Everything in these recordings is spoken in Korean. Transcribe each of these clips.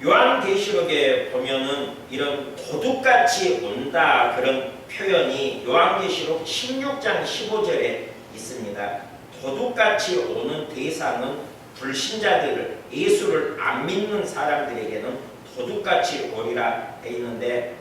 요한계시록에 보면은 이런 도둑같이 온다 그런 표현이 요한계시록 16장 15절에 있습니다. 도둑같이 오는 대상은 불신자들을, 예수를 안 믿는 사람들에게는 도둑같이 오리라 되어 있는데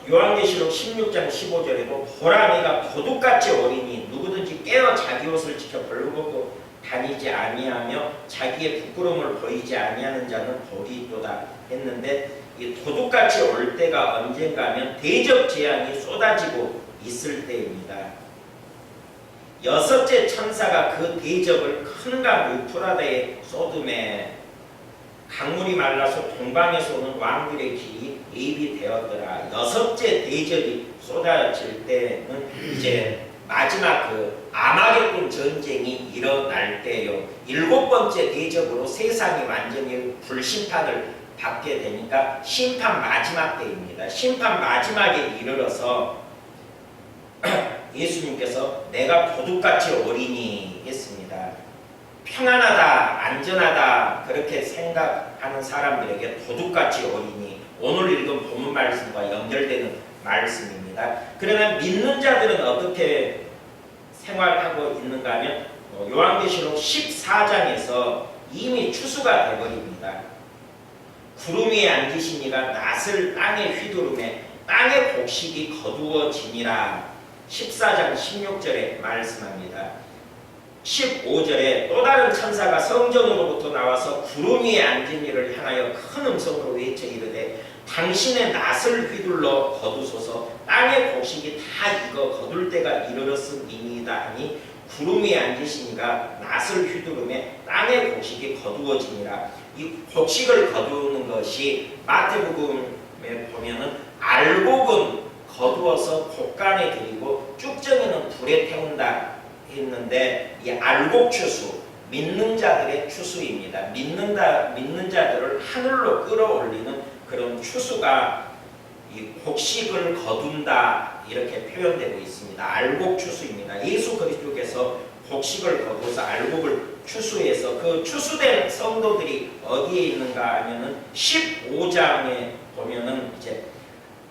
요한계시록 16장 15절에도 보라 내가 도둑같이 오리니 누구든지 깨어 자기 옷을 지켜 벌거벗고 다니지 아니하며 자기의 부끄러움을 보이지 아니하는 자는 복이 있도다 했는데, 이 도둑같이 올 때가 언젠가 하면 대적 재앙이 쏟아지고 있을 때입니다. 여섯째 천사가 그 대적을 큰 강 유프라데에 쏟음에 강물이 말라서 동방에서 오는 왕들의 길이 예비 되었더라. 여섯째 대적이 쏟아질 때는 이제 마지막 그 아마겟돈 전쟁이 일어날 때요. 일곱 번째 대적으로 세상이 완전히 불심판을 받게 되니까 심판 마지막 때입니다. 심판 마지막에 이르러서 예수님께서 내가 도둑같이 오리니 했습니다. 평안하다, 안전하다 그렇게 생각하는 사람들에게 도둑같이 오리니, 오늘 읽은 본문 말씀과 연결되는 말씀입니다. 그러나 믿는 자들은 어떻게 생활하고 있는가 하면 요한계시록 14장에서 이미 추수가 되어버립니다. 구름 위에 앉으신 이가 낫을 땅에 휘두르매 땅의 곡식이 거두어지니라. 14장 16절에 말씀합니다. 15절에 또 다른 천사가 성전으로부터 나와서 구름 위에 앉은 이를 향하여 큰 음성으로 외쳐 이르되 당신의 낫을 휘둘러 거두소서. 땅의 곡식이 다 익어 거둘 때가 이르렀음이니이다 하니 구름 위에 앉으신 이가 낫을 휘두르매 땅의 곡식이 거두어지니라. 이 곡식을 거두는 것이 마태복음에 보면은 알곡은 거두어서 곶간에 들이고 쭉정이는 불에 태운다 했는데, 이 알곡 추수, 믿는 자들의 추수입니다. 믿는 자들을 하늘로 끌어올리는 그런 추수가 이 곡식을 거둔다 이렇게 표현되고 있습니다. 알곡 추수입니다. 예수 그리스도께서 곡식을 거두어서 알곡을 추수해서 그 추수된 성도들이 어디에 있는가 하면은 15장에 보면은 이제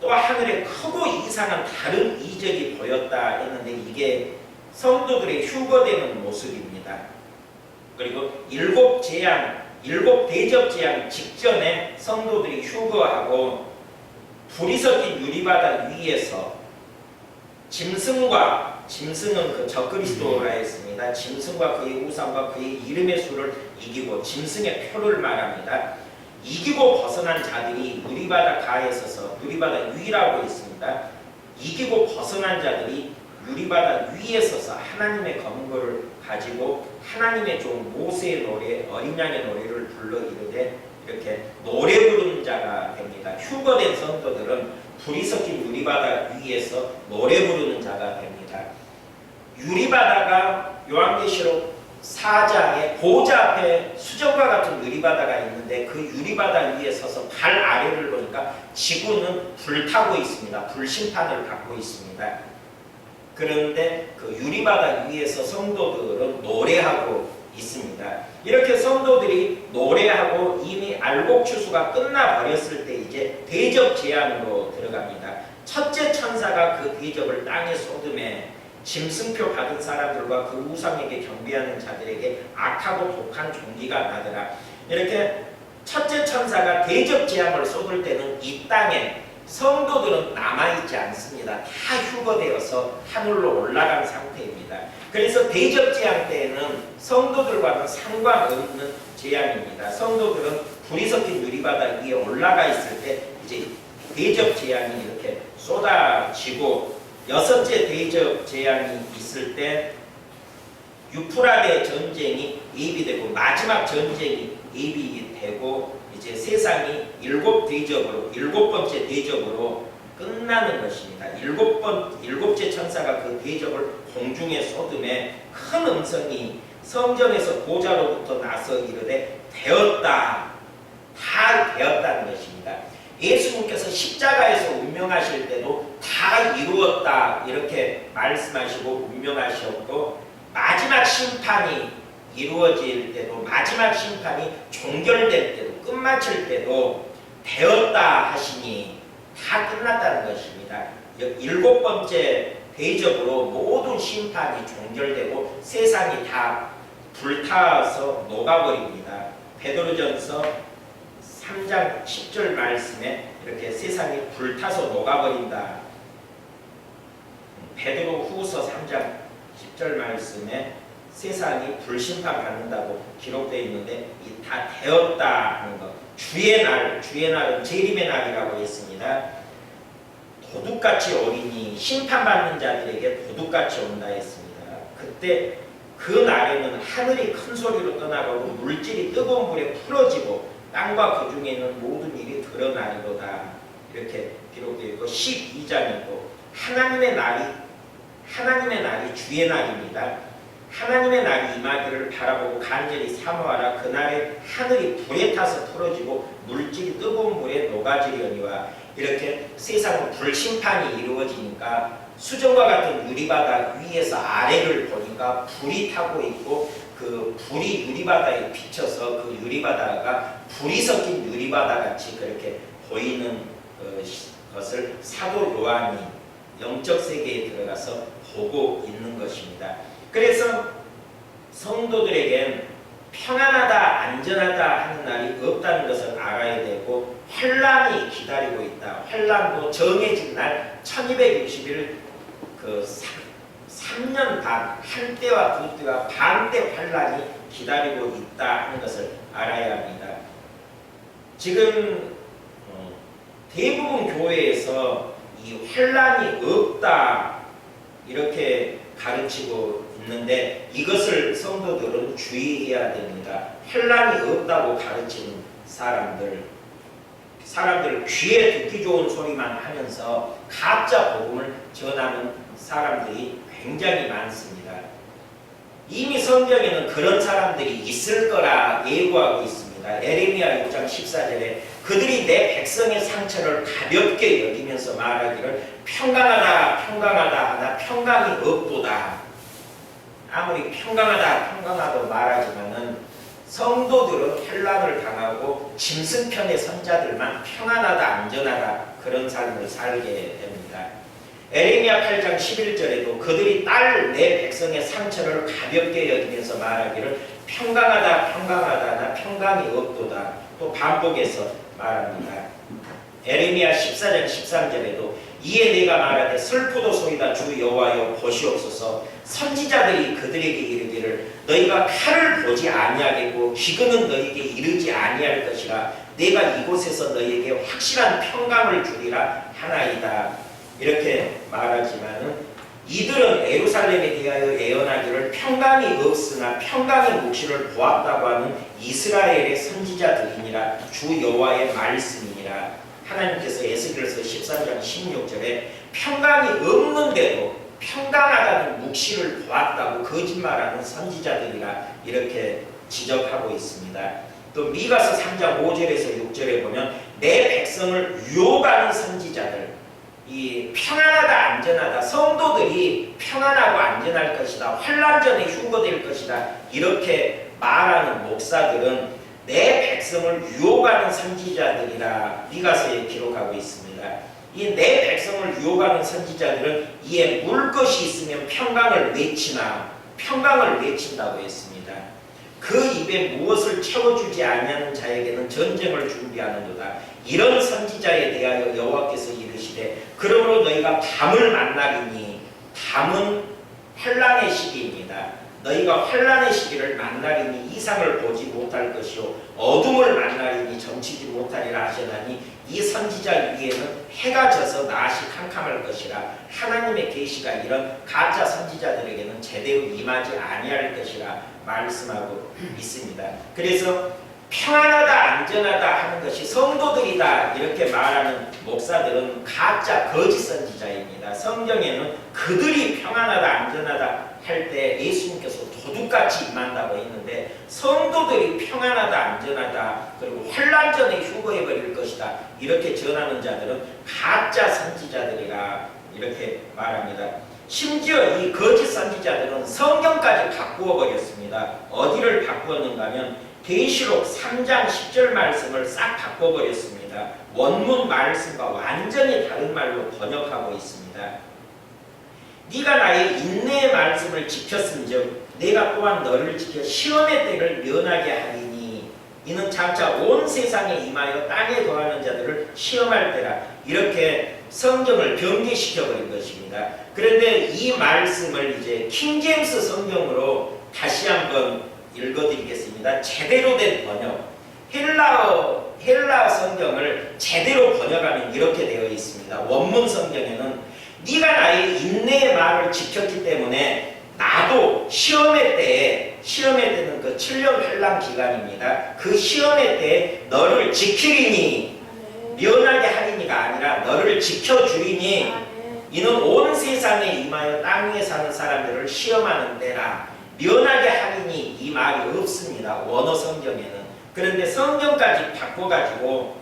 또 하늘에 크고 이상한 다른 이적이 보였다 했는데, 이게 성도들의 휴거되는 모습입니다. 그리고 일곱 대접 재앙 직전에 성도들이 휴거하고 불이 섞인 유리바다 위에서 짐승은 그 적그리스도라 했습니다. 짐승과 그의 우상과 그의 이름의 수를 이기고, 짐승의 표를 말합니다. 이기고 벗어난 자들이 유리바다 가에 서서, 유리바다 위라고 있습니다. 이기고 벗어난 자들이 유리바다 위에 서서 하나님의 검거를 가지고 하나님의 종 모세의 노래, 어린 양의 노래를 불러 이르되 이렇게 노래 부르는 자가 됩니다. 휴거된 성도들은 불이 섞인 유리바다 위에서 노래 부르는 자가 됩니다. 유리바다가 요한계시록 4장에 보호자 앞에 수정과 같은 유리바다가 있는데, 그 유리바다 위에 서서 발 아래를 보니까 지구는 불타고 있습니다. 불심판을 받고 있습니다. 그런데 그 유리바다 위에서 성도들은 노래하고 있습니다. 이렇게 성도들이 노래하고 이미 알곡 추수가 끝나버렸을 때 이제 대적 재앙으로 들어갑니다. 첫째 천사가 그 대적을 땅에 쏟음에 짐승표 받은 사람들과 그 우상에게 경배하는 자들에게 악하고 독한 종기가 나더라. 이렇게 첫째 천사가 대적 재앙을 쏟을 때는 이 땅에 성도들은 남아있지 않습니다. 다 휴거되어서 하늘로 올라간 상태입니다. 그래서 대적 재앙 때에는 성도들과는 상관없는 재앙입니다. 성도들은 불이 섞인 유리바다 위에 올라가 있을 때 이제 대적 재앙이 이렇게 쏟아지고, 여섯째 대적 재앙이 있을 때 유프라데 전쟁이 예비되고 마지막 전쟁이 예비되고 이제 세상이 일곱 번째 대적으로 끝나는 것입니다. 일곱째 천사가 그 대적을 공중에 쏟음에 큰 음성이 성전에서 보좌로부터 나서 이르되 되었다. 다 되었다는 것입니다. 예수님께서 십자가에서 운명하실 때도 다 이루었다 이렇게 말씀하시고 운명하셨고, 마지막 심판이 이루어질 때도 마지막 심판이 종결될 때도 끝마칠 때도 되었다 하시니 다 끝났다는 것입니다. 7번째 대적으로 모든 심판이 종결되고 세상이 다 불타서 녹아버립니다. 베드로전서 3장 10절 말씀에 이렇게 세상이 불타서 녹아버린다. 베드로후서 3장 10절 말씀에 세상이 불심판 받는다고 기록되어 있는데 이 다 되었다 하는 것. 주의 날은 재림의 날이라고 했습니다. 도둑같이 오리니 심판받는 자들에게 도둑같이 온다 했습니다. 그때 그 날에는 하늘이 큰 소리로 떠나가고 물질이 뜨거운 불에 풀어지고 땅과 그 중에 있는 모든 일이 드러나리로다. 이렇게 기록되어 있고 12장에 또 하나님의 날이 주의 날입니다. 하나님의 날이 임하기를 바라보고 간절히 사모하라. 그날에 하늘이 불에 타서 풀어지고 물질이 뜨거운 물에 녹아지려니와. 이렇게 세상은 불심판이 이루어지니까 수정과 같은 유리바다 위에서 아래를 보니까 불이 타고 있고 그 불이 유리바다에 비쳐서 그 유리바다가 불이 섞인 유리바다 같이 그렇게 보이는 것을 사도 요한이 영적 세계에 들어가서 보고 있는 것입니다. 그래서 성도들에겐 평안하다 안전하다 하는 날이 없다는 것을 알아야 되고 환란이 기다리고 있다. 환란도 정해진 날 1260일 그 3년 반 한때와 두때와 반때 환란이 기다리고 있다 하는 것을 알아야 합니다. 지금 대부분 교회에서 이 환란이 없다 이렇게 가르치고 있는데 이것을 성도들은 주의해야 됩니다. 환란이 없다고 가르치는 사람들 귀에 듣기 좋은 소리만 하면서 가짜 복음을 전하는 사람들이 굉장히 많습니다. 이미 성경에는 그런 사람들이 있을 거라 예고하고 있습니다. 에레미야 6장 14절에 그들이 내 백성의 상처를 가볍게 여기면서 말하기를 평강하다 하나 평강이 없도다. 아무리 평강하다고 말하지만은 성도들은 환난을 당하고 짐승편의 선자들만 평안하다 안전하다 그런 삶을 살게 됩니다. 에레미야 8장 11절에도 그들이 딸 내 백성의 상처를 가볍게 여기면서 말하기를 평강하다 나 평강이 없도다. 또 반복해서 말합니다. 에레미야 14장 13절에도 이에 내가 말하되 슬프도소이다 주 여호와여 보시옵소서. 선지자들이 그들에게 이르기를 너희가 칼을 보지 아니하겠고 기근은 너희에게 이르지 아니할 것이라 내가 이곳에서 너희에게 확실한 평강을 주리라 하나이다. 이렇게 말하지만은 이들은 예루살렘에 대하여 예언하기를 평강이 없으나 평강의 묵시를 보았다고 하는 이스라엘의 선지자들이니라 주 여호와의 말씀이니라. 하나님께서 에스겔서 13장 16절에 평강이 없는데도 평강하다는 묵시를 보았다고 거짓말하는 선지자들이라 이렇게 지적하고 있습니다. 또 미가서 3장 5절에서 6절에 보면 내 백성을 유혹하는 선지자들, 이 평안하다 안전하다 성도들이 평안하고 안전할 것이다 환난 전에 휴거될 것이다 이렇게 말하는 목사들은 내 백성을 유혹하는 선지자들이라 미가서에 기록하고 있습니다. 이 내 백성을 유혹하는 선지자들은 이에 물 것이 있으면 평강을 외친다고 했습니다. 그 입에 무엇을 채워주지 아니하는 자에게는 전쟁을 준비하는도다. 이런 선지자에 대하여 여호와께서 이르시되 그러므로 너희가 밤을 만나리니 밤은 환난의 시기입니다. 너희가 환난의 시기를 만나리니 이상을 보지 못할 것이요 어둠을 만나리니 점치지 못하리라 하시나니 이 선지자 위에는 해가 져서 낮이 캄캄할 것이라 하나님의 계시가 이런 가짜 선지자들에게는 제대로 임하지 아니할 것이라 말씀하고 있습니다. 그래서 평안하다 안전하다 하는 것이 성도들이다 이렇게 말하는 목사들은 가짜 거짓 선지자입니다. 성경에는 그들이 평안하다 안전하다 할 때 예수님께서 도둑같이 임한다고 했는데 성도들이 평안하다 안전하다 그리고 환난 전에 휴거해 버릴 것이다 이렇게 전하는 자들은 가짜 선지자들이라 이렇게 말합니다. 심지어 이 거짓 선지자들은 성경까지 바꾸어 버렸습니다. 어디를 바꾸었는가 하면 계시록 3장 10절 말씀을 싹 바꿔 버렸습니다. 원문 말씀과 완전히 다른 말로 번역하고 있습니다. 네가 나의 인내의 말씀을 지켰은즉 내가 또한 너를 지켜 시험의 때를 면하게 하리니 이는 장차 온 세상에 임하여 땅에 거하는 자들을 시험할 때라. 이렇게 성경을 변개시켜 버린 것입니다. 그런데 이 말씀을 이제 킹제임스 성경으로 다시 한번 읽어드리겠습니다. 제대로 된 번역, 헬라어 성경을 제대로 번역하면 이렇게 되어 있습니다. 원문 성경에는 네가 나의 인내의 말을 지켰기 때문에 나도 시험의 때는 그 7년 환란 기간입니다. 그 시험의 때에 너를 지키리니, 면하게 하리니가 아니라 너를 지켜주리니 이는 온 세상에 임하여 땅 위에 사는 사람들을 시험하는 때라. 면하게 하리니 이 말이 없습니다. 원어 성경에는. 그런데 성경까지 바꿔가지고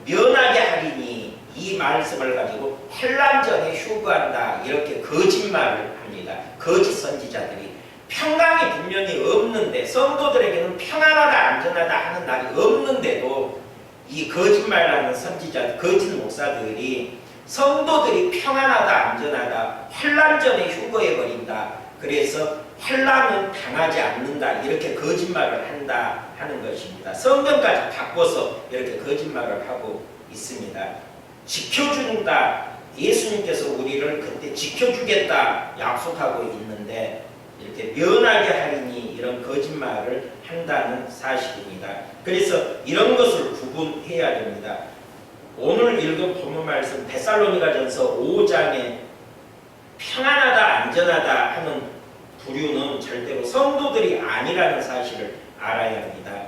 면하게 하리니 이 말씀을 가지고 환란전에 휴거한다 이렇게 거짓말을 합니다. 거짓 선지자들이. 평강이 분명히 없는데, 성도들에게는 평안하다 안전하다 하는 날이 없는데도 이 거짓말하는 선지자, 거짓 목사들이 성도들이 평안하다 안전하다 환란전에 휴거해버린다, 그래서 환란은 당하지 않는다 이렇게 거짓말을 한다 하는 것입니다. 성경까지 바꿔서 이렇게 거짓말을 하고 있습니다. 지켜준다, 예수님께서 우리를 그때 지켜주겠다 약속하고 있는데 이렇게 면하게 하리니 이런 거짓말을 한다는 사실입니다. 그래서 이런 것을 구분해야 됩니다. 오늘 읽은 본문 말씀 데살로니가전서 5장에 평안하다 안전하다 하는 부류는 절대로 성도들이 아니라는 사실을 알아야 합니다.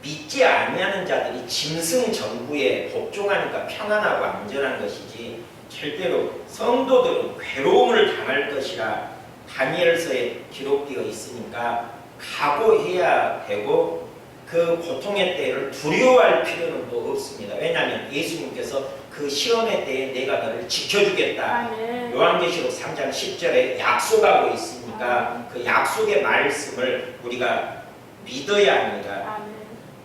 믿지 아니하는 자들이 짐승 정부에 복종하니까 평안하고 안전한 것이지 절대로 성도들은 괴로움을 당할 것이라 다니엘서에 기록되어 있으니까 각오해야 되고 그 고통의 때를 두려워할 필요는 또 없습니다. 왜냐하면 예수님께서 그 시험의 때에 내가 너를 지켜주겠다. 요한계시록 3장 10절에 약속하고 있으니까 그 약속의 말씀을 우리가 믿어야 합니다.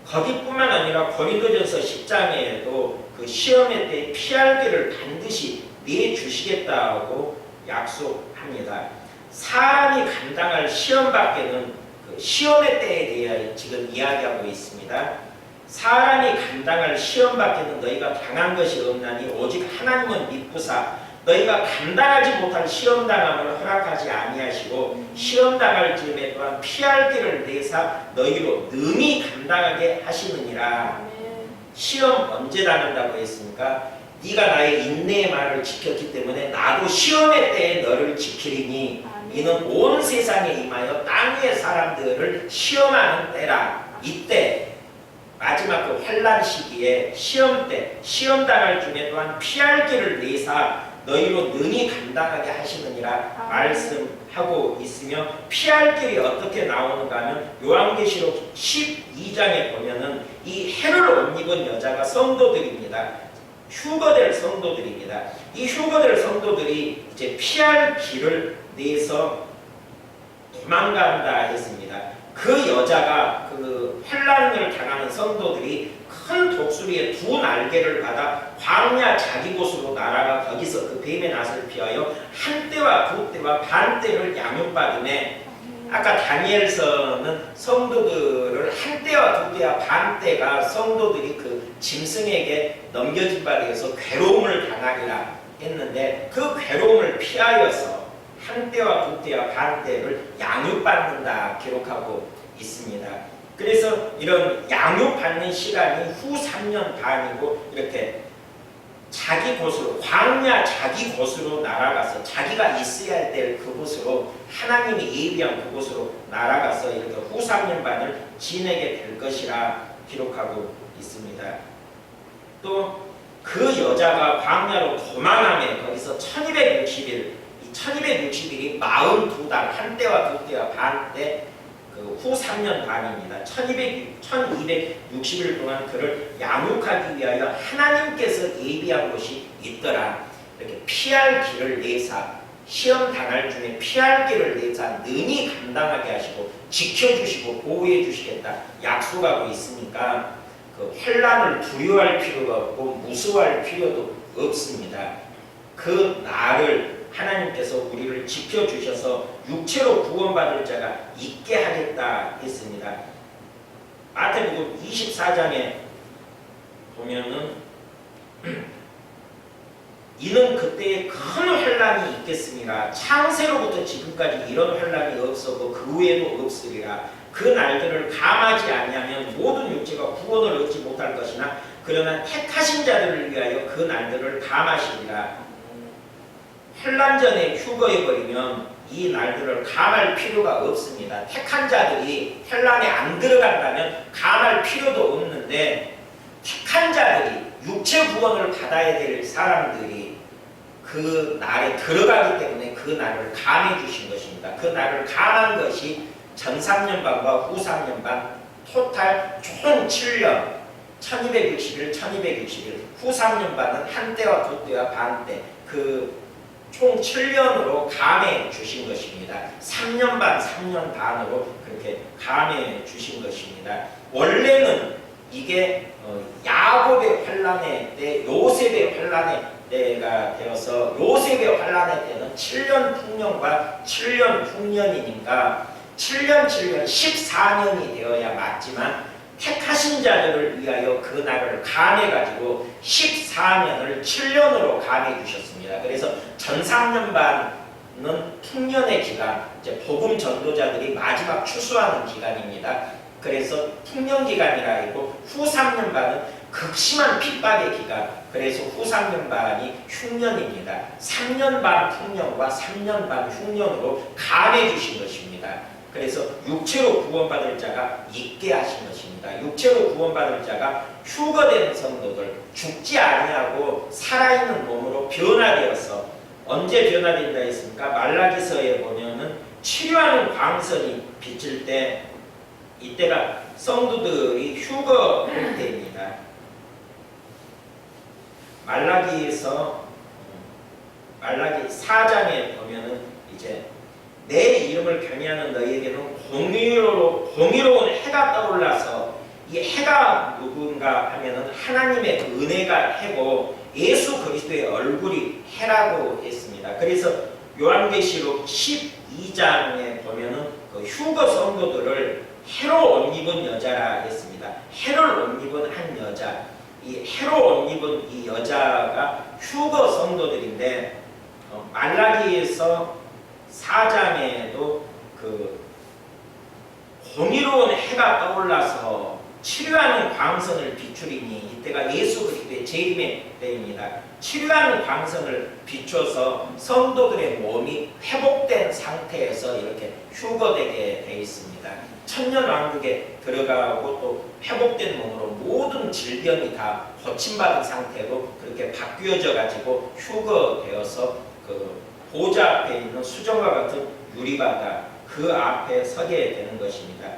거기뿐만 아니라 고린도전서 10장에도 그 시험의 때에 피할 길을 반드시 내주시겠다고 약속합니다. 사람이 감당할 시험 밖에는 그 시험의 때에 대해 지금 이야기하고 있습니다. 사람이 감당할 시험 밖에는 너희가 당한 것이 없나니 오직 하나님은 미쁘사 너희가 감당하지 못할 시험 당함을 허락하지 아니하시고 시험 당할 즈음에 또한 피할 길을 내사 너희로 능히 감당하게 하시느니라. 시험 언제 당한다고 했습니까? 네가 나의 인내의 말을 지켰기 때문에 나도 시험의 때에 너를 지키리니 이는 온 세상에 임하여 땅 위의 사람들을 시험하는 때라. 이때 마지막 그 환란 시기에 시험 때 시험 당할 중에 또한 피할 길을 내사 너희로 능히 감당하게 하시느니라 말씀하고 있으며 피할 길이 어떻게 나오는가 하면 요한계시록 12장에 보면은 이 해를 옷 입은 여자가 성도들입니다. 휴거될 성도들입니다. 이 휴거될 성도들이 이제 피할 길을 내서 도망간다 했습니다. 그 여자가 그 환란을 당하는 성도들이 큰 독수리의 두 날개를 받아 광야 자기 곳으로 날아가 거기서 그 뱀의 낯을 피하여 한 때와 두 때와 반 때를 양육받으매, 아까 다니엘서는 성도들을 한 때와 두 때와 반 때가 성도들이 그 짐승에게 넘겨진 바 되어서 괴로움을 당하리라 했는데 그 괴로움을 피하여서 한 때와 두 때와 반 때를 양육받는다 기록하고 있습니다. 그래서 이런 양육받는 시간이 후 3년 반이고 이렇게 자기 곳으로 광야 자기 곳으로 날아가서 자기가 있어야 할 때 그곳으로 하나님이 예비한 그곳으로 날아가서 이렇게 후 3년 반을 지내게 될 것이라 기록하고 있습니다. 또 그 여자가 광야로 도망하며 거기서 1260일, 이 1260일이 42달, 한 때와 두 때와 반 때 후 3년 반입니다. 1260일 동안 그를 양육하기 위하여 하나님께서 예비한 곳이 있더라. 이렇게 피할 길을 내사 시험 당할 중에 피할 길을 내사 능히 감당하게 하시고 지켜주시고 보호해 주시겠다 약속하고 있으니까 그 환난을 두려워할 필요가 없고 무서워할 필요도 없습니다. 그 날을 하나님께서 우리를 지켜주셔서 육체로 구원받을 자가 있게 하겠다 했습니다. 마태복음 24장에 보면은 이는 그때에 큰 환난이 있겠습니다. 창세로부터 지금까지 이런 환난이 없었고 그 후에도 없으리라. 그 날들을 감하지 아니하면 모든 육체가 구원을 얻지 못할 것이나 그러나 택하신 자들을 위하여 그 날들을 감하시리라. 환난 전에 휴거해버리면 이 날들을 감할 필요가 없습니다. 택한 자들이 환난에 안 들어간다면 감할 필요도 없는데 택한 자들이 육체 구원을 받아야 될 사람들이 그 날에 들어가기 때문에 그 날을 감해 주신 것입니다. 그 날을 감한 것이 전 3년반과 후 3년반 토탈 총 7년 1260일, 1260일 후 3년반은 한 때와 두 때와 반 때 그 총 7년으로 감해 주신 것입니다. 3년 반, 3년 반으로 그렇게 감해 주신 것입니다. 원래는 이게 야곱의 환난의 때, 요셉의 환난의 때가 되어서 요셉의 환난의 때는 7년 풍년과 7년 흉년이니까 7년 14년이 되어야 맞지만 택하신 자들을 위하여 그 날을 감해가지고 14년을 7년으로 감해 주셨습니다. 그래서 전 3년 반은 풍년의 기간, 이제 복음 전도자들이 마지막 추수하는 기간입니다. 그래서 풍년 기간이라 했고 후 3년 반은 극심한 핍박의 기간, 그래서 후 3년 반이 흉년입니다. 3년 반 풍년과 3년 반 흉년으로 감해 주신 것입니다. 그래서 육체로 구원받을 자가 있게 하신 것입니다. 육체로 구원받을 자가 휴거된 성도들, 죽지 아니하고 살아있는 몸으로 변화되어서 언제 변화된다 했습니까? 말라기서에 보면은 치료하는 광선이 비칠 때 이때가 성도들이 휴거할 때입니다. 말라기 4장에 보면은 이제 내 이름을 경외하는 너희에게는 공의로운 해가 떠올라서 이 해가 누군가 하면은 하나님의 은혜가 해고 예수 그리스도의 얼굴이 해라고 했습니다. 그래서 요한계시록 12장에 보면은 그 휴거 성도들을 해로 옷 입은 여자라 했습니다. 해를 옷 입은 한 여자, 이 해로 옷 입은 이 여자가 휴거 성도들인데 말라기에서 4장에도 그 공의로운 해가 떠올라서 치료하는 광선을 비추리니 이때가 예수 그리스도의 재림의 때입니다. 치료하는 광선을 비춰서 성도들의 몸이 회복된 상태에서 이렇게 휴거되게 되어 있습니다. 천년왕국에 들어가고 또 회복된 몸으로 모든 질병이 다 고침받은 상태로 그렇게 바뀌어져 가지고 휴거되어서 그 보좌 앞에 있는 수정과 같은 유리바다 그 앞에 서게 되는 것입니다.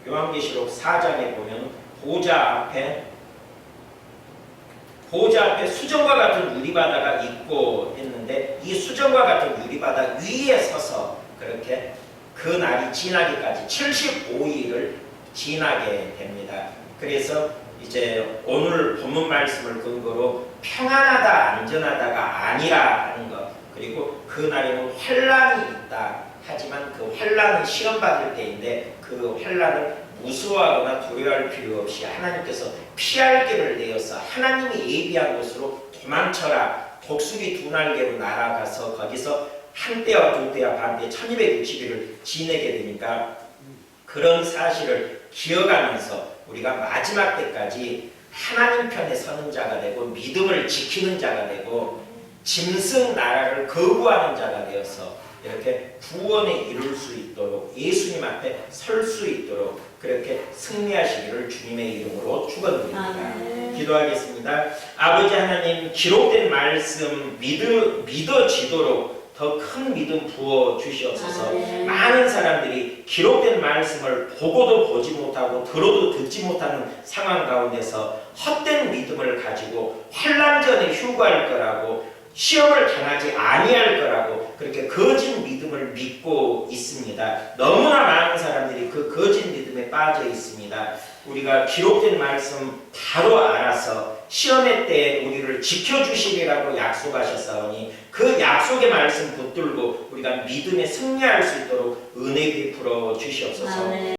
요한계시록 4장에 보면 보좌 앞에 수정과 같은 유리바다가 있고 했는데 이 수정과 같은 유리바다 위에 서서 그렇게 그 날이 지나기까지 75일을 지나게 됩니다. 그래서 이제 오늘 본문 말씀을 근거로 평안하다 안전하다가 아니라 하는 것, 그리고 그 날에는 환난이 있다 하지만 그 환난은 시험받을 때인데 그 환난을 무서워하거나 두려워할 필요 없이 하나님께서 피할 길을 내어서 하나님이 예비한 곳으로 도망쳐라, 독수리 두 날개로 날아가서 거기서 한 때와 두 때와 반 때 1260일을 지내게 되니까 그런 사실을 기억하면서 우리가 마지막 때까지 하나님 편에 서는 자가 되고 믿음을 지키는 자가 되고 짐승 나라를 거부하는 자가 되어서 이렇게 구원에 이룰 수 있도록 예수님 앞에 설 수 있도록 그렇게 승리하시기를 주님의 이름으로 축원드립니다. 기도하겠습니다. 아버지 하나님, 기록된 말씀 믿어지도록 더 큰 믿음 부어 주시옵소서. 많은 사람들이 기록된 말씀을 보고도 보지 못하고 들어도 듣지 못하는 상황 가운데서 헛된 믿음을 가지고 환난 전에 휴거할 거라고 시험을 당하지 아니할 거라고 그렇게 거짓 믿음을 믿고 있습니다. 너무나 많은 사람들이 그 거짓 믿음에 빠져 있습니다. 우리가 기록된 말씀 바로 알아서 시험의 때에 우리를 지켜주시리라고 약속하셨사오니 그 약속의 말씀 붙들고 우리가 믿음에 승리할 수 있도록 은혜 베풀어 주시옵소서. 아멘.